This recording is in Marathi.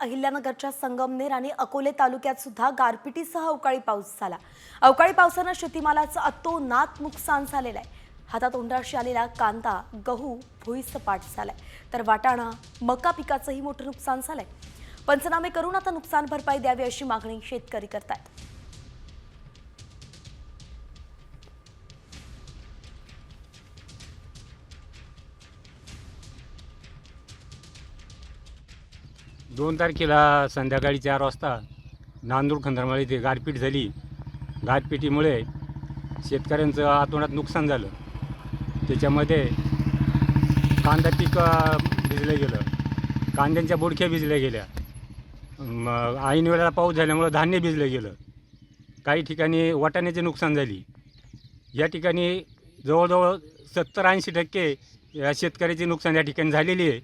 अहिल्यानगरच्या संगमनेर आणि अकोले तालुक्यात सुद्धा गारपिटीसह अवकाळी पाऊस झाला। अवकाळी पावसाने शेतीमालाचं अतोनात नुकसान झालेलं आहे। हातातोंडाशी आलेला कांदा, गहू भुईसपाट झालाय, तर वाटाणा, मका पिकाचंही मोठं नुकसान झालंय। पंचनामे करून आता नुकसान भरपाई द्यावी अशी मागणी शेतकरी करतात। दोन तारखेला संध्याकाळी 4 वाजता नांदूर खंदरमाळी इथे गारपीट झाली। गारपिटीमुळे शेतकऱ्यांचं अतोनात नुकसान झालं। त्याच्यामध्ये कांदा पीक भिजलं गेलं, कांद्यांच्या बोडक्या भिजल्या गेल्या। ऐन वेळेला पाऊस झाल्यामुळे धान्य भिजलं गेलं। काही ठिकाणी वाटाण्याचे नुकसान झाली। या ठिकाणी जवळजवळ 70-80% या शेतकऱ्याचे नुकसान या ठिकाणी झालेली आहे।